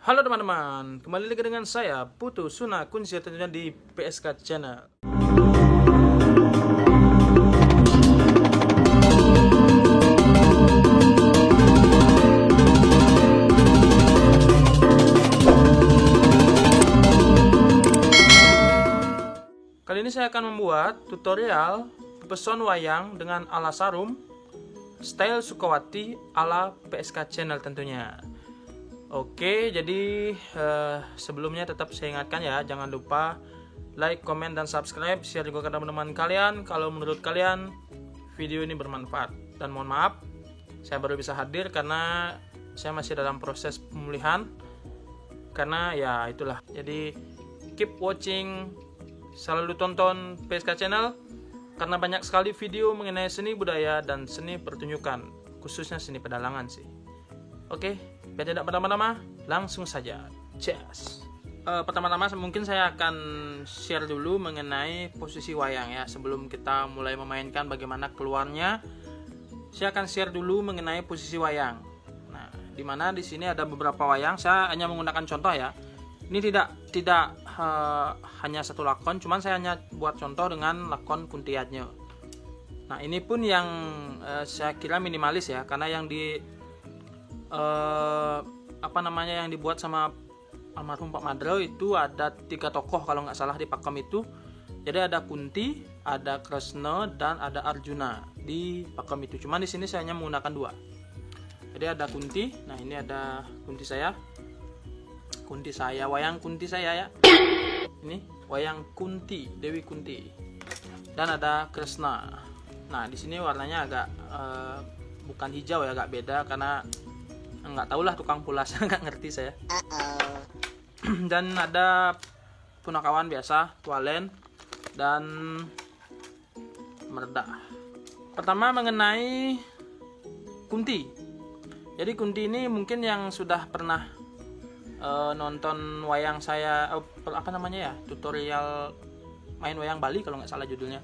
Halo teman-teman, kembali lagi dengan saya Putu Suna Kunci tentunya di PSK Channel. Kali ini saya akan membuat tutorial pepeson wayang dengan ala sarum style Sukawati ala PSK Channel tentunya. Oke, jadi sebelumnya tetap saya ingatkan ya, jangan lupa like, comment, dan subscribe, share juga ke teman-teman kalian kalau menurut kalian video ini bermanfaat. Dan mohon maaf, saya baru bisa hadir karena saya masih dalam proses pemulihan. Karena ya itulah, jadi keep watching, selalu tonton PSK Channel karena banyak sekali video mengenai seni budaya dan seni pertunjukan, khususnya seni pedalangan sih. Oke, biar tidak berlama-lama, langsung saja. Cheers. Pertama-tama mungkin saya akan share dulu mengenai posisi wayang ya. Sebelum kita mulai memainkan bagaimana keluarnya, saya akan share dulu mengenai posisi wayang. Nah, dimana di sini ada beberapa wayang. Saya hanya menggunakan contoh ya. Ini tidak hanya satu lakon, cuman saya hanya buat contoh dengan lakon Kuntiadnya. Nah, ini pun yang saya kira minimalis ya, karena yang yang dibuat sama almarhum Pak Madrel itu ada 3 tokoh kalau nggak salah di pakem itu. Jadi ada Kunti, ada Kresna, dan ada Arjuna di pakem itu. Cuman di sini saya hanya menggunakan 2. Jadi ada Kunti. Nah, ini ada Kunti saya, wayang Kunti saya ya. Ini wayang Kunti, Dewi Kunti. Dan ada Kresna. Nah, di sini warnanya agak bukan hijau ya, agak beda karena nggak tahu lah, tukang pulas nggak ngerti saya. Dan ada punakawan biasa, tualen, dan merda. Pertama mengenai Kunti. Jadi Kunti ini mungkin yang sudah pernah nonton wayang saya, tutorial main wayang Bali kalau nggak salah judulnya.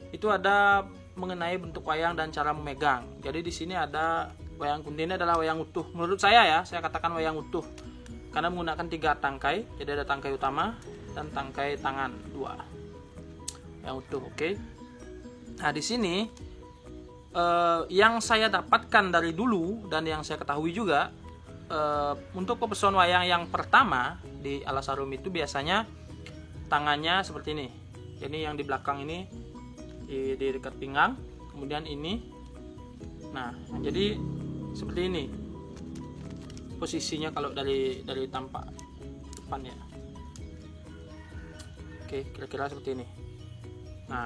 Itu ada mengenai bentuk wayang dan cara memegang. Jadi di sini ada wayang Kunti ini adalah wayang utuh. Menurut saya ya, saya katakan wayang utuh karena menggunakan 3 tangkai. Jadi ada tangkai utama dan tangkai tangan 2. Yang utuh, oke. Nah, di sini yang saya dapatkan dari dulu dan yang saya ketahui juga, untuk pepeson wayang yang pertama di ala sarum itu biasanya tangannya seperti ini. Jadi yang di belakang ini di dekat pinggang, kemudian ini. Nah, jadi seperti ini posisinya kalau dari tampak depan ya. Oke, kira-kira seperti ini. Nah,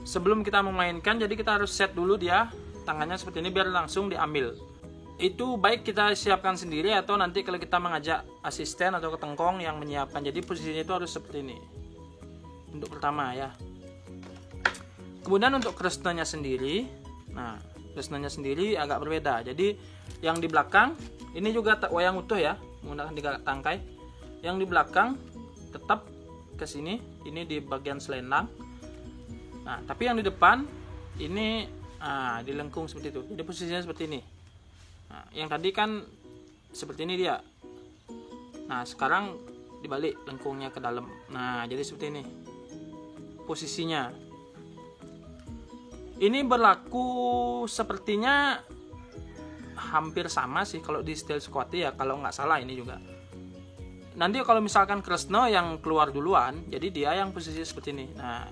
sebelum kita memainkan, jadi kita harus set dulu dia tangannya seperti ini biar langsung diambil. Itu baik kita siapkan sendiri atau nanti kalau kita mengajak asisten atau ketengkong yang menyiapkan. Jadi posisinya itu harus seperti ini untuk pertama ya. Kemudian untuk kresnanya sendiri, nah kresnanya sendiri agak berbeda. Jadi yang di belakang ini juga wayang utuh ya, menggunakan 3 tangkai. Yang di belakang tetap ke sini, ini di bagian selendang. Nah, tapi yang di depan ini dilengkung seperti itu. Jadi posisinya seperti ini. Nah, yang tadi kan seperti ini dia. Nah, sekarang dibalik lengkungnya ke dalam. Nah, jadi seperti ini posisinya. Ini berlaku sepertinya hampir sama sih kalau di style Sukawati ya, kalau nggak salah ini juga. Nanti kalau misalkan Kresna yang keluar duluan, jadi dia yang posisi seperti ini. Nah,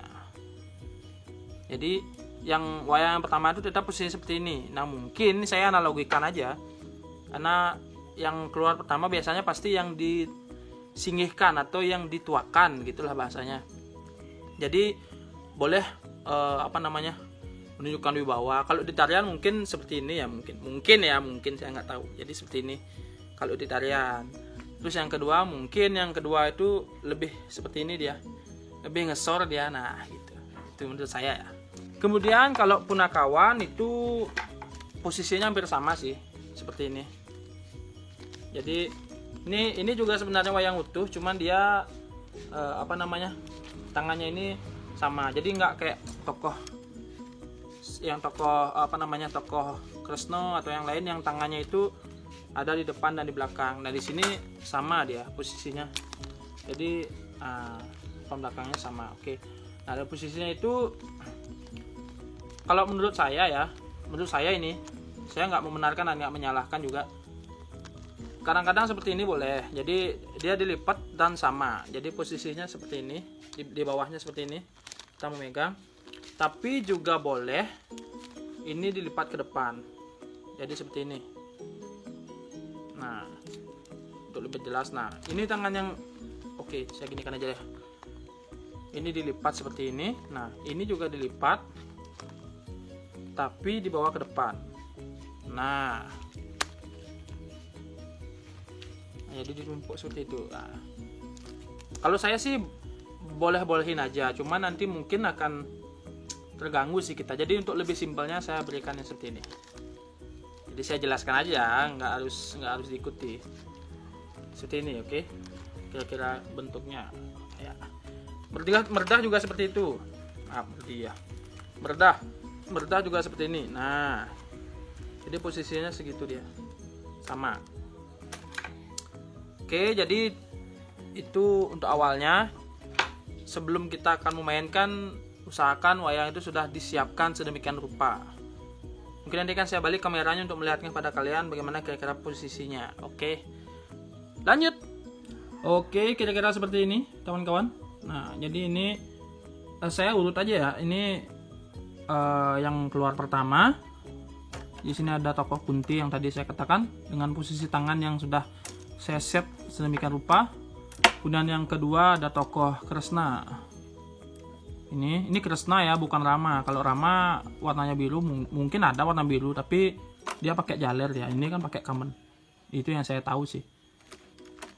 jadi yang wayang pertama itu tetap posisi seperti ini. Nah, mungkin saya analogikan aja, karena yang keluar pertama biasanya pasti yang disinggihkan atau yang dituakan, gitulah bahasanya. Jadi boleh menunjukkan wibawa. Kalau di tarian mungkin seperti ini ya, mungkin saya nggak tahu. Jadi seperti ini kalau di tarian. Terus yang kedua itu lebih seperti ini dia, lebih ngesor dia. Nah, gitu. Itu menurut saya ya. Kemudian kalau punakawan itu posisinya hampir sama sih, seperti ini. Jadi ini juga sebenarnya wayang utuh, cuman dia tangannya ini sama. Jadi nggak kayak tokoh Kresna atau yang lain yang tangannya itu ada di depan dan di belakang. Nah di sini sama dia posisinya, jadi depan belakangnya sama. Oke, nah ada posisinya itu, kalau menurut saya ya, menurut saya ini, saya nggak membenarkan dan nggak menyalahkan juga. Kadang-kadang seperti ini boleh, jadi dia dilipat dan sama, jadi posisinya seperti ini, di bawahnya seperti ini kita memegang. Tapi juga boleh ini dilipat ke depan, jadi seperti ini. Nah untuk lebih jelas, nah ini tangan yang oke, saya ginikan aja ya. Ini dilipat seperti ini. Nah ini juga dilipat tapi dibawa ke depan. Nah jadi ditumpuk seperti itu. Nah, kalau saya sih boleh-bolehin aja, cuman nanti mungkin akan terganggu sih kita. Jadi untuk lebih simpelnya saya berikan yang seperti ini. Jadi saya jelaskan aja, nggak harus diikuti. Seperti ini, oke? Kira-kira bentuknya. Ya. Meredah juga seperti itu. Meredah juga seperti ini. Nah, jadi posisinya segitu dia, sama. Oke, jadi itu untuk awalnya. Sebelum kita akan memainkan, usahakan wayang itu sudah disiapkan sedemikian rupa. Mungkin nanti kan saya balik kameranya untuk melihatkan pada kalian bagaimana kira-kira posisinya. Oke, lanjut. Oke, kira-kira seperti ini kawan-kawan. Nah jadi ini saya urut aja ya. Ini yang keluar pertama. Di sini ada tokoh Kunti yang tadi saya katakan dengan posisi tangan yang sudah saya set sedemikian rupa. Kemudian yang kedua ada tokoh Kresna. Ini Kresna ya, bukan Rama. Kalau Rama warnanya biru, mungkin ada warna biru, tapi dia pakai jaler ya. Ini kan pakai kamen. Itu yang saya tahu sih.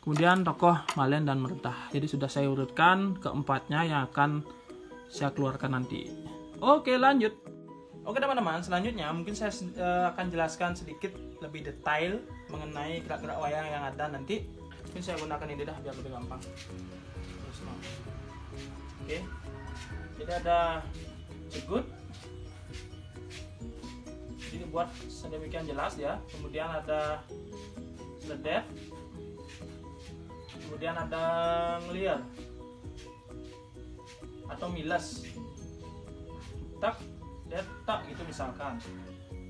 Kemudian tokoh Malen dan Meredah. Jadi sudah saya urutkan keempatnya yang akan saya keluarkan nanti. Oke, lanjut. Oke teman-teman, selanjutnya mungkin saya akan jelaskan sedikit lebih detail mengenai gerak-gerak wayang yang ada nanti. Mungkin saya gunakan ini dah biar lebih gampang. Oke, jadi ada cegut, jadi buat sedemikian jelas ya. Kemudian ada sedet, kemudian ada ngeliar atau miles, tak tak gitu misalkan.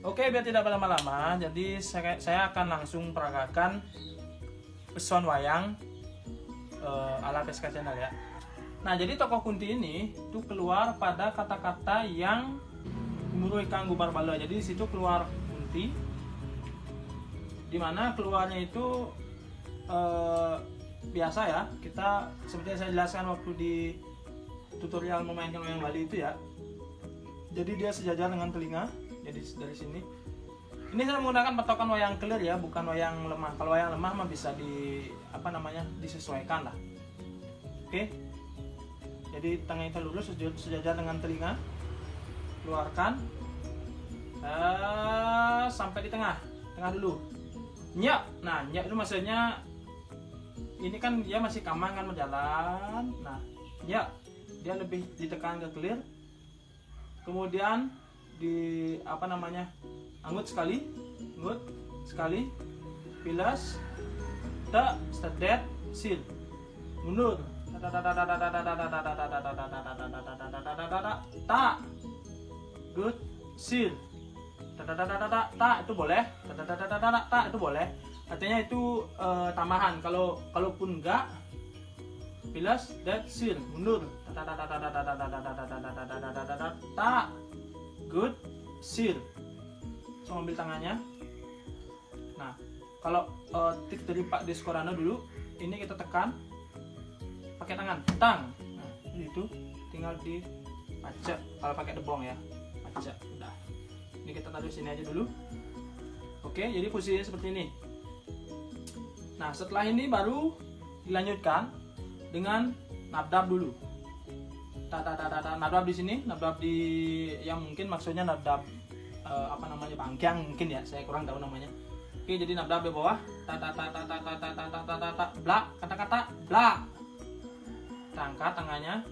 Oke, biar tidak berlama-lama, jadi saya akan langsung peragakan peson wayang ala PSK Channel ya. Nah jadi tokoh Kunti ini tuh keluar pada kata-kata yang Gumuru Ikang Gubar Bala. Jadi di situ keluar Kunti, dimana keluarnya itu biasa ya, kita seperti yang saya jelaskan waktu di tutorial memainkan wayang Bali itu ya. Jadi dia sejajar dengan telinga. Jadi dari sini. Ini saya menggunakan patokan wayang clear ya, bukan wayang lemah. Kalau wayang lemah mah bisa disesuaikan lah. Oke. Jadi tangan kita lurus sejajar dengan telinga. Keluarkan. Sampai di tengah dulu. Nyak. Nah, nyak itu maksudnya ini kan dia masih kamang kan berjalan. Nah, nyak dia lebih ditekan ke clear. Kemudian anggut sekali, pilas, tak, sedet, sil, mundur, tak, good, sil, tak itu boleh, tak itu boleh. Artinya itu tambahan. Kalaupun enggak, pilas, dead, sil, mundur, tak, good, seal. So ambil tangannya. Nah, kalau tip dari Pak Deskorano dulu, ini kita tekan pakai tangan, tang. Nah, itu tinggal dipacak. Kalau pakai debong ya, pacak. Udah. Ini kita taruh sini aja dulu. Oke, jadi posisinya seperti ini. Nah, setelah ini baru dilanjutkan dengan nabdab dulu. Nabdab di sini, nabdab di yang mungkin maksudnya nabdab bangkyang mungkin ya, saya kurang tahu namanya. Oke, jadi nabdab di bawah, blak, kata-kata blak. Angkat tangannya.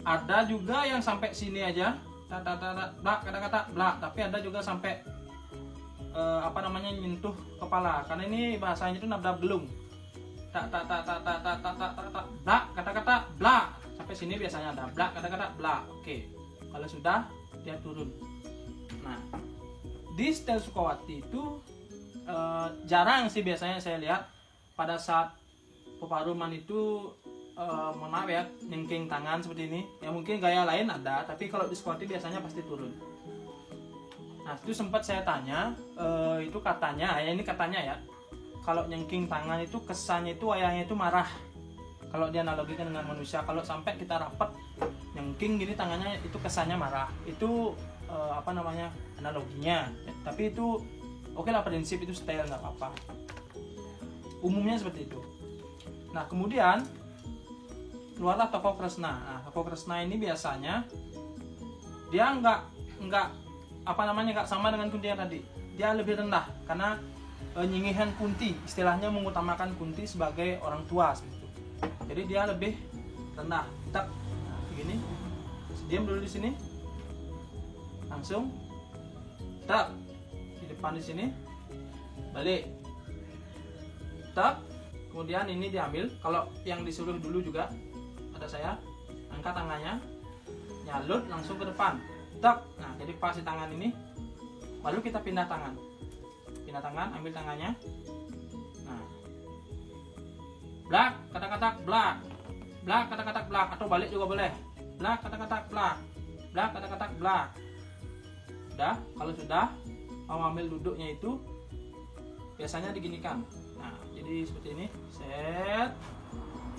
Ada juga yang sampai sini aja, blak, kata-kata blak, tapi ada juga sampai apa namanya, nyentuh kepala, karena ini bahasanya itu nada gelung. Tak tak tak tak tak tak tak tak tak tak, blak, kata-kata blak. Sampai sini biasanya ada blak, kata-kata blak. Oke. Kalau sudah, dia turun. Nah, di style Sukawati itu jarang sih biasanya saya lihat pada saat peparuman itu, mohon maaf ya, nyengking tangan seperti ini. Ya mungkin gaya lain ada, tapi kalau di Sukawati biasanya pasti turun. Nah, itu sempat saya tanya, itu katanya, ya ini katanya ya, kalau nyengking tangan itu kesannya itu wayangnya itu marah. Kalau dianalogikan dengan manusia, kalau sampai kita rapat nyengking gini tangannya, itu kesannya marah. Itu apa namanya, analoginya. Tapi itu oke lah, prinsip itu style, nggak apa-apa. Umumnya seperti itu. Nah, kemudian keluarlah tokoh Kresna. Nah, tokoh Kresna ini biasanya dia nggak apa namanya, nggak sama dengan Kunti yang tadi. Dia lebih rendah karena nyingihan Kunti, istilahnya mengutamakan Kunti sebagai orang tua seperti itu. Jadi dia lebih rendah. Tak, nah, begini. Diam dulu di sini. Langsung. Tak. Di depan di sini. Balik. Tak. Kemudian ini diambil. Kalau yang disuruh dulu juga ada saya. Angkat tangannya. Nyalut langsung ke depan. Tak. Nah, jadi pas di tangan ini. Baru kita pindah tangan. Pindah tangan, ambil tangannya. Nah. Blak, kata-kata blak. Blak, kata-kata blak, atau balik juga boleh. Blak, kata-kata blak. Blak, kata-kata blak. Udah, kalau sudah mau ambil duduknya itu biasanya diginikan. Nah, jadi seperti ini. Set.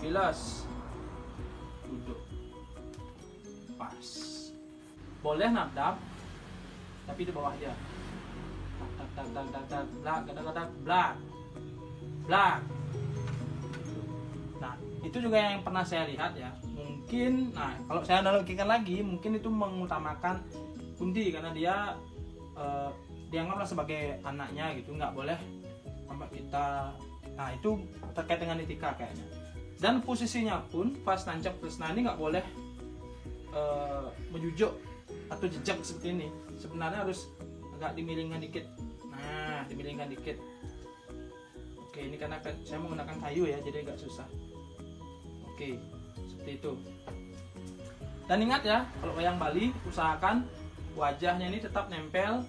Bilas. Duduk. Pas. Boleh nadab, tapi di bawah aja. Tak tak tak tak tak, blak, kata-kata blak. Blak. Nah, itu juga yang pernah saya lihat ya. Mungkin, nah kalau saya analogikan lagi, mungkin itu mengutamakan Kunti karena dia dianggaplah sebagai anaknya gitu, nggak boleh sampai kita. Nah, itu terkait dengan etika kayaknya. Dan posisinya pun pas nancap Kresna ini nggak boleh menjujuk atau jejak seperti ini. Sebenarnya harus agak dimiringkan dikit. Nah, dimiringkan dikit. Oke, ini karena saya menggunakan kayu ya, jadi agak susah. Oke, seperti itu. Dan ingat ya, kalau wayang Bali usahakan wajahnya ini tetap nempel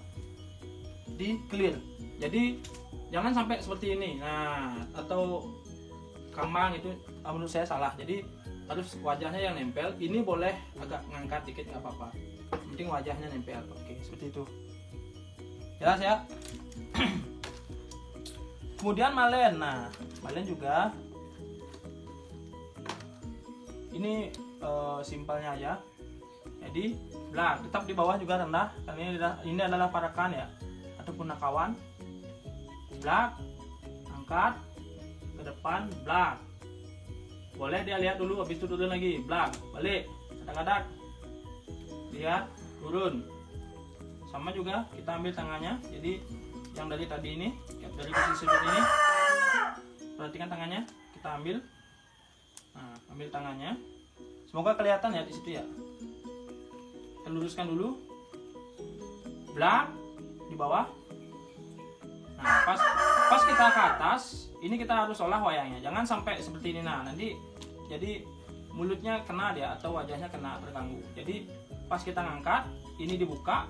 di clear. Jadi jangan sampai seperti ini. Nah, atau kamang itu menurut saya salah. Jadi harus wajahnya yang nempel. Ini boleh agak ngangkat dikit nggak apa-apa. Penting wajahnya nempel. Oke, seperti itu. Jelas ya. Kemudian malen. Nah, malen juga ini simpelnya aja. Jadi blak, tetap di bawah juga rendah karena ini adalah parakan ya, ataupun nakawan. Blak, angkat ke depan, blak. Boleh dia lihat dulu, habis itu turun lagi, blak, balik, kadang-kadang lihat, turun. Sama juga kita ambil tangannya. Jadi yang dari tadi ini, dari posisi seperti ini, perhatikan tangannya, kita ambil. Nah, ambil tangannya. Semoga kelihatan ya di situ ya. Kita luruskan dulu. Blak di bawah. Nah, pas kita ke atas, ini kita harus olah wayangnya. Jangan sampai seperti ini. Nah, nanti jadi mulutnya kena dia atau wajahnya kena, terganggu. Jadi pas kita ngangkat, ini dibuka,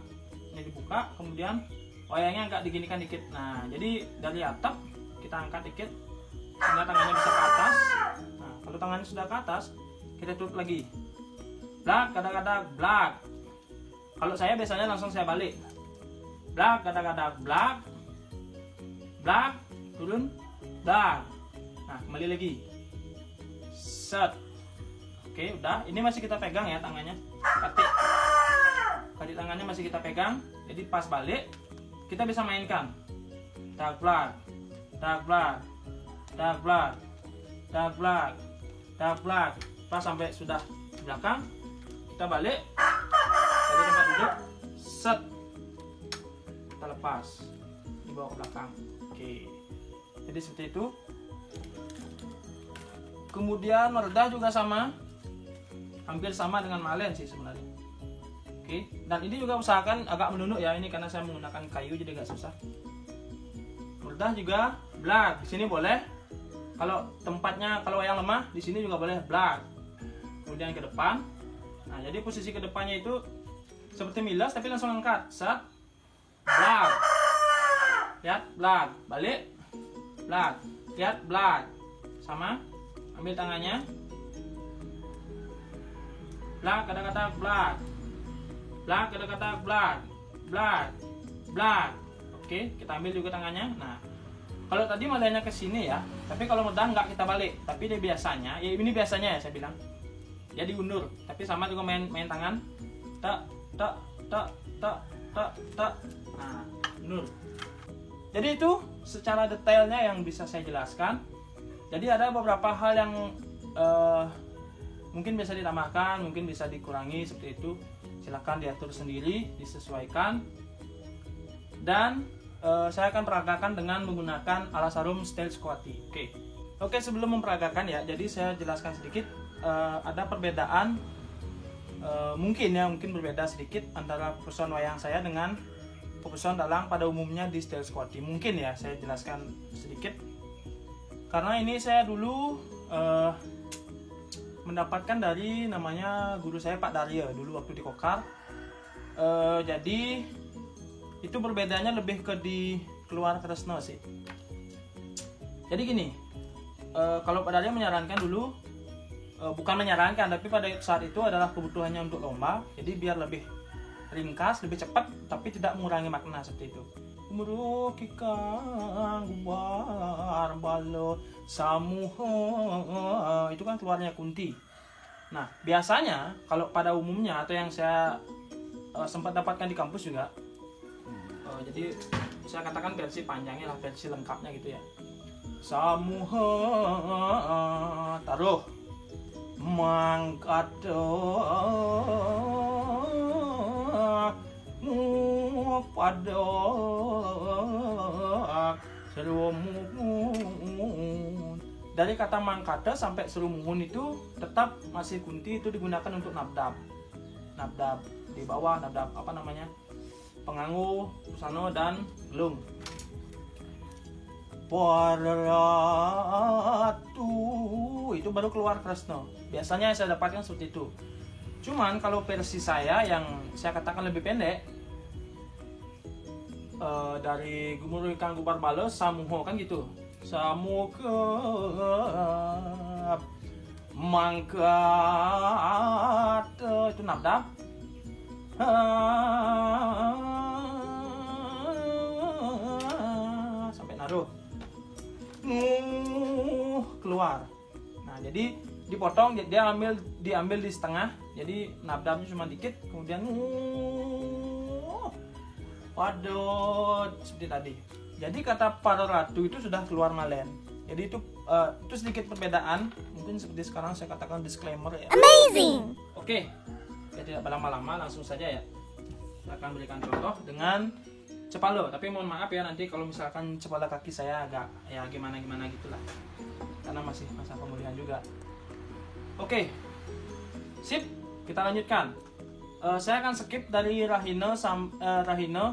kemudian wayangnya agak diginikan dikit. Nah, jadi dari atap kita angkat dikit sehingga tangannya bisa ke atas. Nah, kalau tangannya sudah ke atas, kita tutup lagi. Blak, kadang-kadang blak. Kalau saya biasanya langsung saya balik. Blak, kadang-kadang blak. Blak, turun, blak. Nah, kembali lagi. Set. Oke, udah. Ini masih kita pegang ya tangannya. Kaki tangannya masih kita pegang. Jadi pas balik, kita bisa mainkan. Tak blak, tak blak, tak blak, tak blak, tak blak. Pas sampai sudah di belakang, kita balik dari tempat duduk, set, kita lepas, dibawa ke belakang. Oke, jadi seperti itu. Kemudian meredah juga sama, hampir sama dengan malen sih sebenarnya. Oke, dan ini juga usahakan agak menunduk ya, ini karena saya menggunakan kayu jadi agak susah. berdah juga blag. Di sini boleh. Kalau tempatnya, kalau wayang lemah, di sini juga boleh blag. Kemudian ke depan. Nah, jadi posisi ke depannya itu seperti milas tapi langsung angkat. Set. Blag. Lihat, blag. Balik. Blag. Lihat, blag. Sama. Ambil tangannya. Blag, kata-kata blag. Blag, kata-kata blag. Blag. Blag. Oke, kita ambil juga tangannya. Nah, kalau tadi madanya ke sini ya, tapi kalau medah nggak kita balik. Tapi dia biasanya, ya ini biasanya ya saya bilang. Dia diundur, tapi sama juga main tangan. Tak, tak, tak, tak, tak, tak. Nah, undur. Jadi itu secara detailnya yang bisa saya jelaskan. Jadi ada beberapa hal yang mungkin bisa ditambahkan, mungkin bisa dikurangi seperti itu. Silahkan diatur sendiri, disesuaikan. Dan saya akan peragakan dengan menggunakan Alasarum Style Squatty. Oke, sebelum memperagakan ya, jadi saya jelaskan sedikit. Ada perbedaan, mungkin berbeda sedikit antara person wayang saya dengan person dalang pada umumnya di Style Squatty. Mungkin ya, saya jelaskan sedikit. Karena ini saya dulu mendapatkan dari namanya guru saya Pak Darya dulu waktu di Kokar. Jadi itu perbedaannya lebih ke di keluar Kresno sih. Jadi gini, kalau Pak Darya menyarankan dulu, bukan menyarankan, tapi pada saat itu adalah kebutuhannya untuk lomba. Jadi biar lebih ringkas, lebih cepat, tapi tidak mengurangi makna seperti itu. Merukikang gubar balo samuha, itu kan keluarnya Kunti. Nah, biasanya kalau pada umumnya atau yang saya sempat dapatkan di kampus juga, jadi saya katakan versi panjangnya lah, versi lengkapnya gitu ya. Samuha taruh mangkado mu pada serumun. Dari kata mangkada sampai serumun itu tetap masih Kunti, itu digunakan untuk nabdab. Nabdab di bawah, nabdab apa namanya? Pengangu, Susano, dan Gelung. Paratu itu baru keluar Kresno. Biasanya saya dapatkan seperti itu. Cuman kalau versi saya yang saya katakan lebih pendek, dari Gumuru Ikang Gubar Bales Samuho kan gitu. Samukep mangkat itu nabdab. Sampai naruh. Keluar. Nah, jadi dipotong, dia diambil di setengah. Jadi nabdabnya cuma dikit, kemudian padot seperti tadi. Jadi kata para ratu itu sudah keluar malen. Jadi itu sedikit perbedaan. Mungkin seperti sekarang saya katakan disclaimer ya. Amazing. Oke. Ya tidak berlama-lama, langsung saja ya. Saya akan berikan contoh dengan cepalo. Tapi mohon maaf ya nanti kalau misalkan cepala kaki saya agak ya gimana gitulah. Karena masih masa pemulihan juga. Oke. Sip, kita lanjutkan. Saya akan skip dari Rahina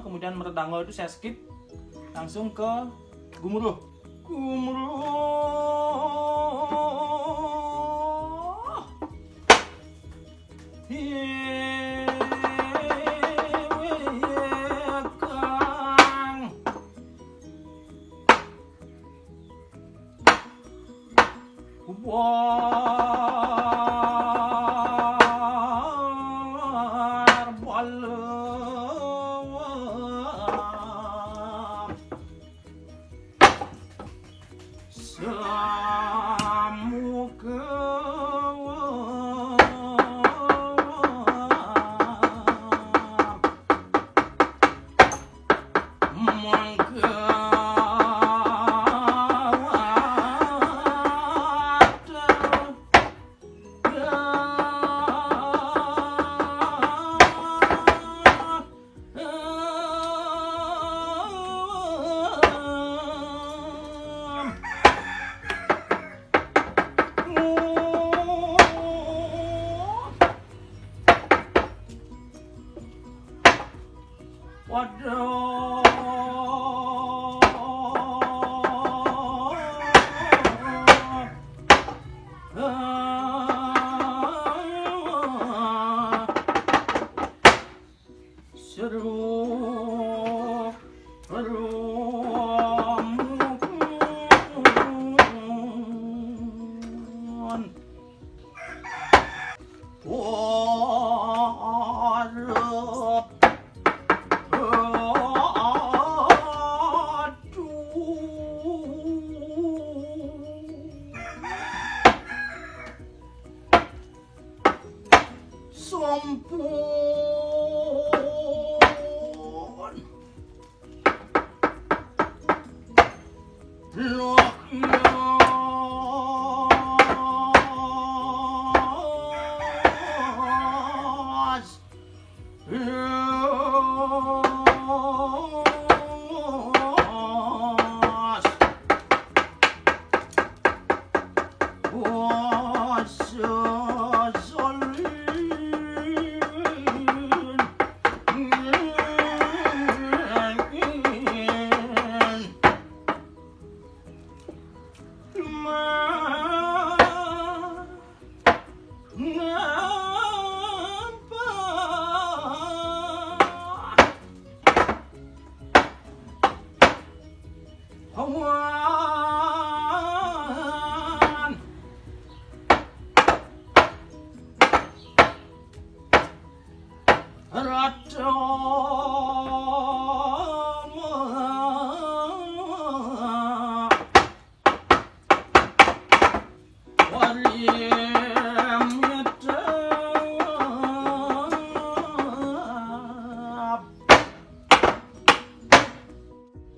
kemudian Merdango itu saya skip. Langsung ke Gumuruh.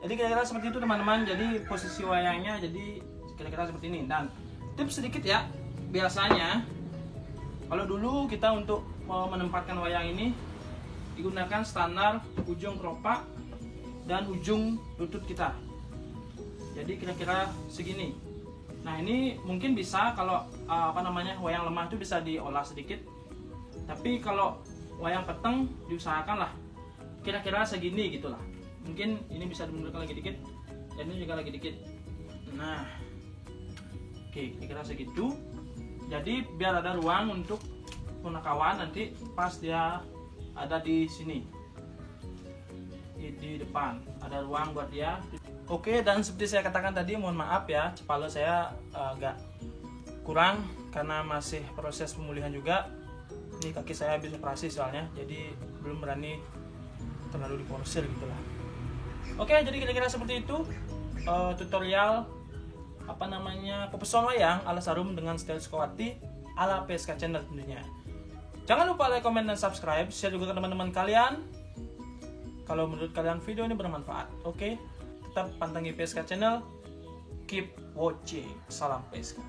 Jadi kira-kira seperti itu teman-teman. Jadi posisi wayangnya jadi kira-kira seperti ini. Dan tips sedikit ya, biasanya kalau dulu kita untuk menempatkan wayang ini digunakan standar ujung keropak dan ujung lutut kita. Jadi kira-kira segini. Nah ini mungkin bisa kalau wayang lemah itu bisa diolah sedikit. Tapi kalau wayang peteng diusahakan lah kira-kira segini gitulah. Mungkin ini bisa dimundurkan lagi dikit dan ini juga lagi dikit. Nah, oke, kira-kira segitu. Jadi biar ada ruang untuk punakawan nanti pas dia ada di sini, di depan ada ruang buat dia. Oke, dan seperti saya katakan tadi, mohon maaf ya, kepala saya agak kurang karena masih proses pemulihan juga. Ini kaki saya habis operasi soalnya, jadi belum berani terlalu diporsir gitulah. Oke, jadi kira-kira seperti itu tutorial pepeson wayang ala Sarum dengan style Sukawati ala PSK Channel tentunya. Jangan lupa like, comment, dan subscribe, share juga ke teman-teman kalian kalau menurut kalian video ini bermanfaat. Oke, tetap pantengin PSK Channel, keep watching, salam PSK.